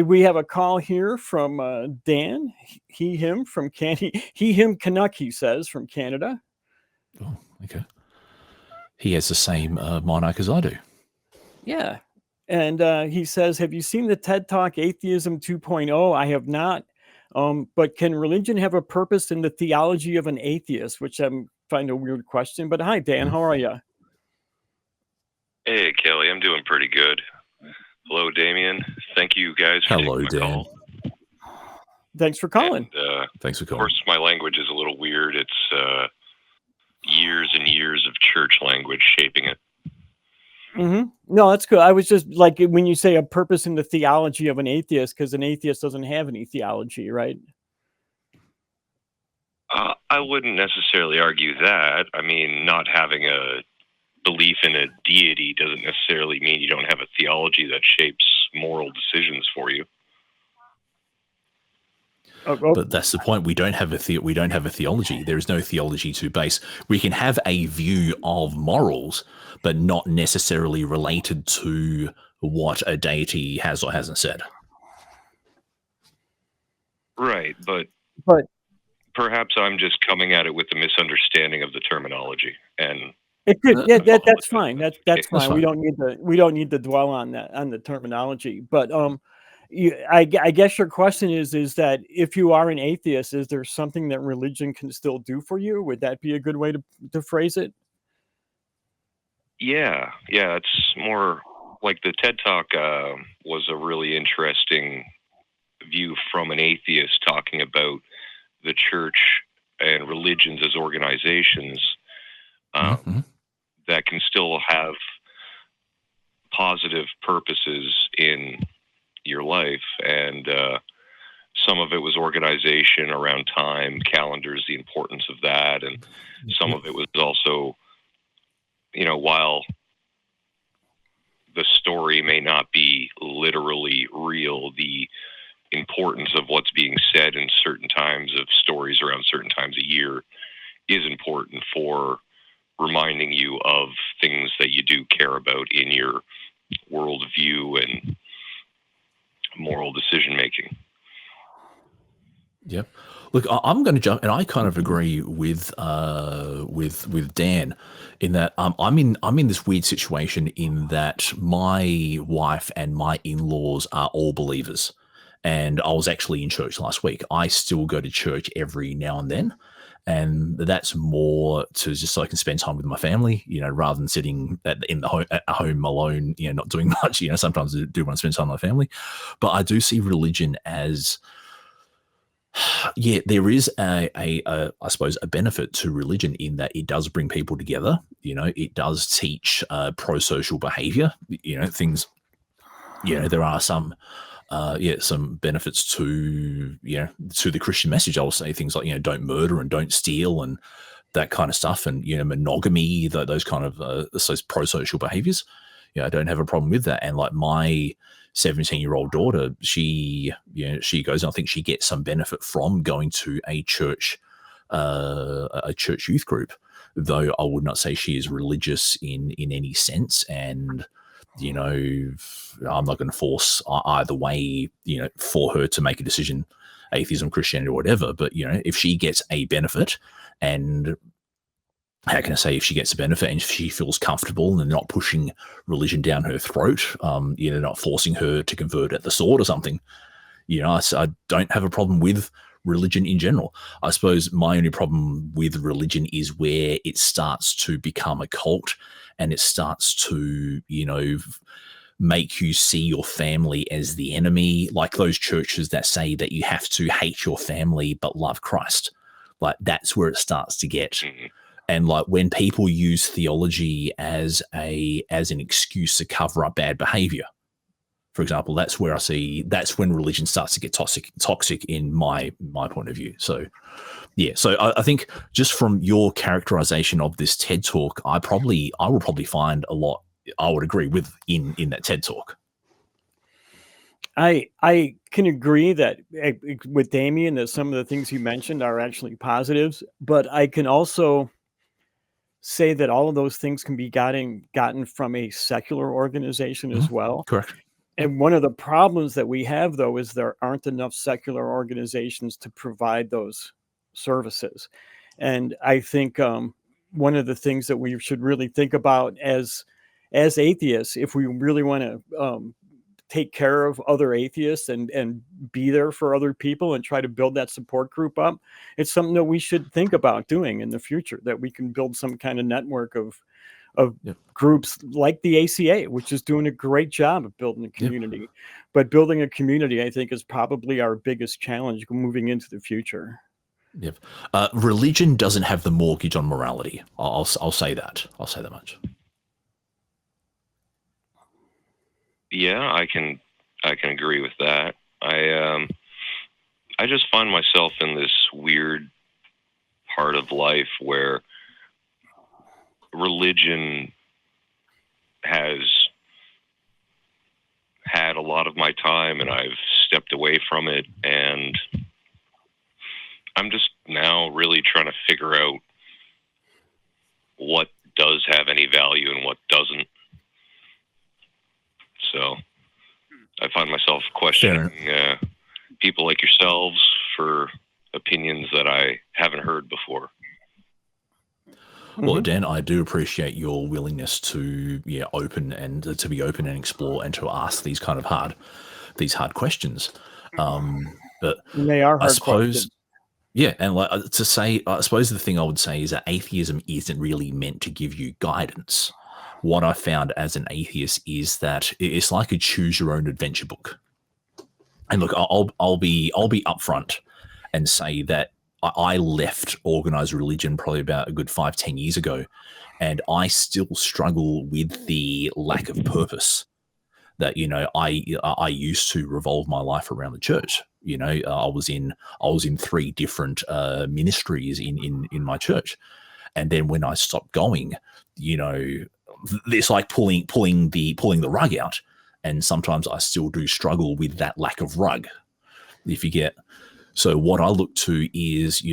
We have a call here from Dan. Him from he him Canuck. He says from Canada. Oh, okay. He has the same monarch as I do. Yeah, and he says, "Have you seen the TED Talk Atheism 2.0? I have not. But can religion have a purpose in the theology of an atheist?" Which I find a weird question. But hi, Dan. How are you? Hey, Kelley. I'm doing pretty good. Hello, Damien. Thank you guys for taking my call. Thanks for calling. And, Thanks for calling. Of course, my language is a little weird. It's years and years of church language shaping it. No, that's good. I was just like, when you say a purpose in the theology of an atheist, because an atheist doesn't have any theology, right? I wouldn't necessarily argue that. I mean, not having a belief in a deity doesn't necessarily mean you don't have a theology that shapes moral decisions for you. But that's the point. We don't have a theology. There is no theology to base. We can have a view of morals, but not necessarily related to what a deity has or hasn't said. Right, but perhaps I'm just coming at it with a misunderstanding of the terminology, and that's fine. That's fine. We don't need to dwell on that, on the terminology. But I guess your question is that if you are an atheist, is there something that religion can still do for you? Would that be a good way to phrase it? Yeah, it's more like the TED Talk was a really interesting view from an atheist talking about the church and religions as organizations that can still have positive purposes in your life. And some of it was organization around time, calendars, the importance of that. And some of it was also, while the story may not be literally real, the importance of what's being said in certain times of stories around certain times a year is important for reminding you of things that you do care about in your worldview and moral decision making. Yep. Look, I'm going to jump, and I kind of agree with Dan in that I'm in this weird situation in that my wife and my in-laws are all believers, and I was actually in church last week. I still go to church every now and then, and that's more to just so I can spend time with my family, rather than sitting at home alone, not doing much. Sometimes I do want to spend time with my family, but I do see religion as, there is I suppose a benefit to religion in that it does bring people together. It does teach pro-social behavior. Things. There are some benefits to the Christian message. I will say things like don't murder and don't steal and that kind of stuff, and monogamy, those kind of those pro-social behaviors. I don't have a problem with that. And like my 17-year-old daughter, she goes, and I think she gets some benefit from going to a church youth group, though I would not say she is religious in any sense. And I'm not going to force either way, for her to make a decision, atheism, Christianity, or whatever. But, if she gets a benefit, and how can I say, if she gets a benefit and she feels comfortable and not pushing religion down her throat, not forcing her to convert at the sword or something, I don't have a problem with religion in general. I suppose my only problem with religion is where it starts to become a cult, and it starts to, make you see your family as the enemy, like those churches that say that you have to hate your family but love Christ. Like, that's where it starts to get. And like when people use theology as an excuse to cover up bad behavior, for example, that's when religion starts to get toxic in my point of view. So yeah, so I think just from your characterization of this TED Talk, I will probably find a lot I would agree with in that TED Talk. I can agree that with Damien that some of the things you mentioned are actually positives, but I can also say that all of those things can be gotten from a secular organization as well. Correct. And one of the problems that we have, though, is there aren't enough secular organizations to provide those services. And I think one of the things that we should really think about as atheists, if we really want to take care of other atheists and be there for other people and try to build that support group up, it's something that we should think about doing in the future, that we can build some kind of network of groups like the ACA, which is doing a great job of building a community. But building a community, I think, is probably our biggest challenge moving into the future. Yep. Religion doesn't have the mortgage on morality. I'll say that. I'll say that much. Yeah, I can agree with that. I just find myself in this weird part of life where religion has had a lot of my time, and I've stepped away from it, and I'm just now really trying to figure out what does have any value and what doesn't. So I find myself questioning people like yourselves for opinions that I haven't heard before. Well, Dan, I do appreciate your willingness to open and to be open and explore and to ask these kind of hard questions. But they are hard, I suppose questions. Yeah, and to say, I suppose the thing I would say is that atheism isn't really meant to give you guidance. What I found as an atheist is that it's like a choose your own adventure book. And look, I'll be upfront and say that I left organized religion probably about a good 5-10 years ago, and I still struggle with the lack of purpose that I used to revolve my life around the church. I was in 3 different ministries in my church, and then when I stopped going, it's like pulling the rug out, and sometimes I still do struggle with that lack of rug, if you get. So what I look to is,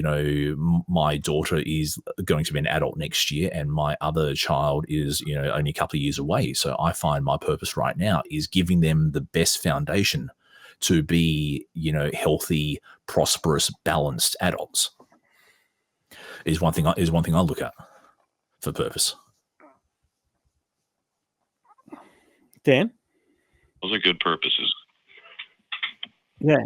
my daughter is going to be an adult next year, and my other child is, only a couple of years away. So I find my purpose right now is giving them the best foundation to be, healthy, prosperous, balanced adults. Is one thing I look at for purpose. Dan? Those are good purposes. Yeah.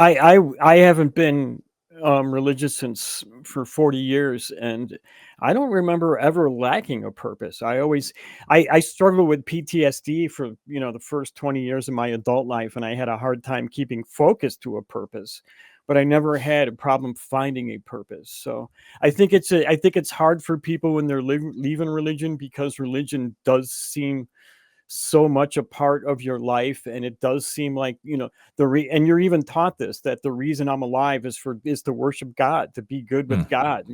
I haven't been religious for 40 years, and I don't remember ever lacking a purpose. I struggled with PTSD for the first 20 years of my adult life, and I had a hard time keeping focus to a purpose, but I never had a problem finding a purpose. So I think it's hard for people when they're leaving religion, because religion does seem so much a part of your life, and it does seem like and you're even taught this, that the reason I'm alive is to worship God, to be good with God.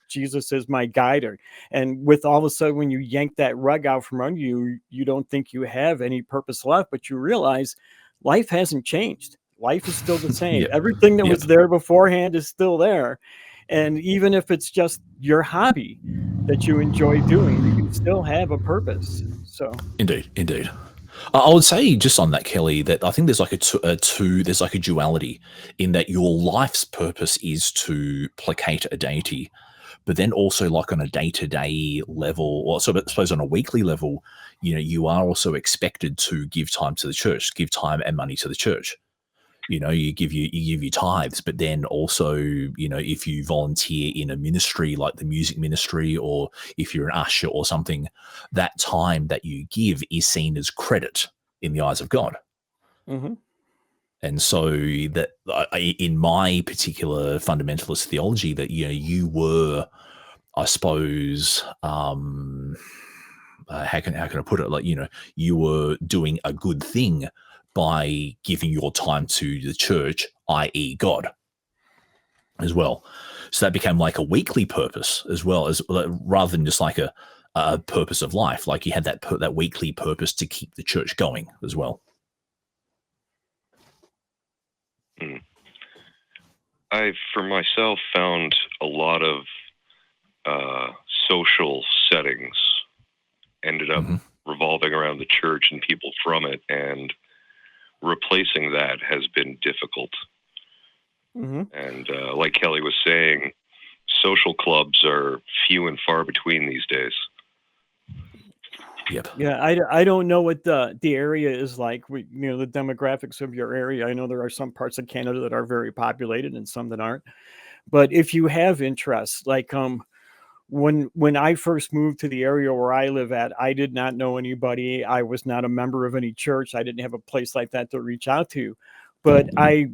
Jesus is my guide. And with all of a sudden, when you yank that rug out from under you, you don't think you have any purpose left, but you realize life hasn't changed. Life is still the same. Everything that was there beforehand is still there. And even if it's just your hobby that you enjoy doing, you can still have a purpose. So Indeed. I would say just on that, Kelley, that I think there's like there's like a duality in that your life's purpose is to placate a deity, but then also like on a day-to-day level, or so I suppose on a weekly level, you are also expected to give time to the church, give time and money to the church. You give your tithes, but then also, if you volunteer in a ministry like the music ministry, or if you're an usher or something, that time that you give is seen as credit in the eyes of God. Mm-hmm. And so that in my particular fundamentalist theology, that you were, I suppose, how can I put it? Like, you were doing a good thing by giving your time to the church, i.e. God, as well. So that became like a weekly purpose, as well, as rather than just like a purpose of life. Like you had that weekly purpose to keep the church going as well. I, for myself, found a lot of social settings ended up revolving around the church and people from it, and replacing that has been difficult. And like Kelley was saying, social clubs are few and far between these days. Yep. Yeah, I don't know what the area is like. The demographics of your area. I know there are some parts of Canada that are very populated and some that aren't. But if you have interests, like when I first moved to the area where I live at, I did not know anybody. I was not a member of any church. I didn't have a place like that to reach out to. But I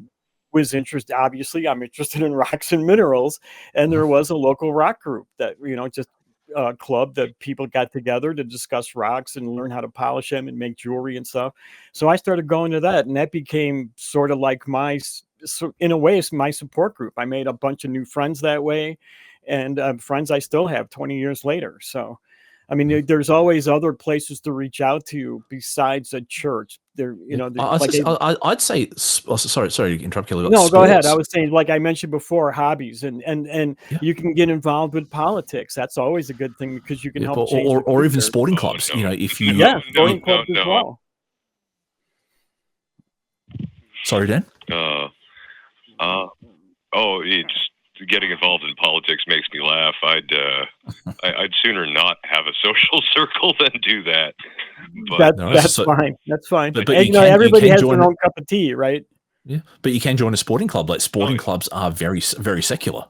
was interested. Obviously, I'm interested in rocks and minerals, and there was a local rock group that just club that people got together to discuss rocks and learn how to polish them and make jewelry and stuff. So I started going to that, and that became sort of like in a way, it's my support group. I made a bunch of new friends that way, and friends I still have 20 years later. So, I mean, there's always other places to reach out to besides a church. I'd say, sorry to interrupt, Kelley. No, go ahead. I was saying, like I mentioned before, hobbies and you can get involved with politics. That's always a good thing because you can help change. Or even sporting clubs. If you sporting clubs as well. Sorry, Dan. It's getting involved in politics makes me laugh. I'd sooner not have a social circle than do that. But that's fine. That's fine. But everybody has their own cup of tea, right? Yeah, but you can join a sporting club. Like sporting clubs are very, very secular.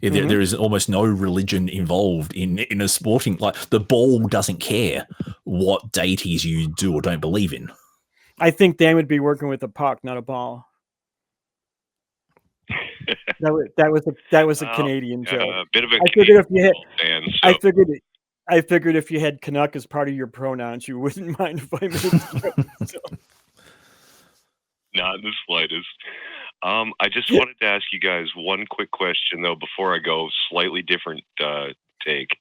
There is almost no religion involved in a sporting. Like the ball doesn't care what deities you do or don't believe in. I think Dan would be working with a puck, not a ball. That was a Canadian joke. A bit of a I figured if you had Canuck as part of your pronouns, you wouldn't mind if I made a joke. So. Not in the slightest. I just wanted to ask you guys one quick question, though, before I go. Slightly different take.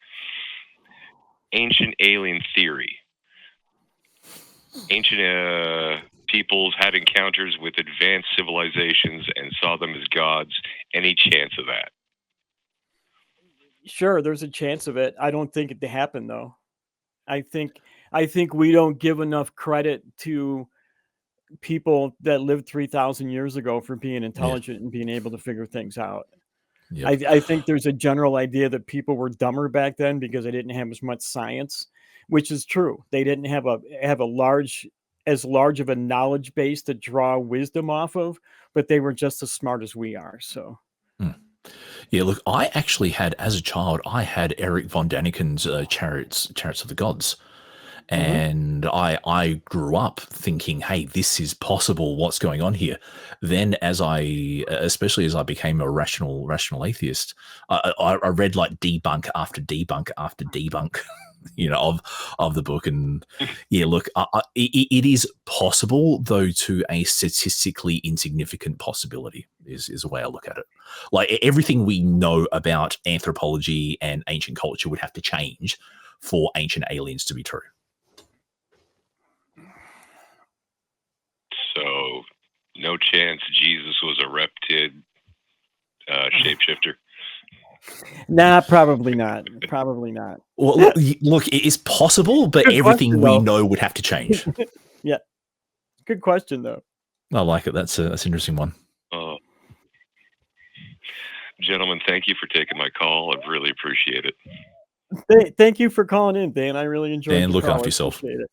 Ancient alien theory. Ancient peoples had encounters with advanced civilizations and saw them as gods. Any chance of that? Sure, there's a chance of it. I don't think it happened, though. I think we don't give enough credit to people that lived 3,000 years ago for being intelligent and being able to figure things out. Yep. I think there's a general idea that people were dumber back then because they didn't have as much science, which is true. They didn't have as large of a knowledge base to draw wisdom off of, but they were just as smart as we are. So. Yeah, look, I actually had, as a child, I had Eric von Daniken's Chariots of the Gods. And I grew up thinking, hey, this is possible. What's going on here? Then especially as I became a rational atheist, I read like debunk after debunk after debunk, of the book. And yeah, look, it is possible, though, to a statistically insignificant possibility is the way I look at it. Like everything we know about anthropology and ancient culture would have to change for ancient aliens to be true. So, no chance Jesus was a reptid shapeshifter? Nah, probably not. Probably not. Well, look, it is possible, but everything we know would have to change. Yeah. Good question, though. I like it. That's an interesting one. Gentlemen, thank you for taking my call. I really appreciate it. Thank you for calling in, Dan. I really enjoyed it. Dan, look after yourself. Appreciate it.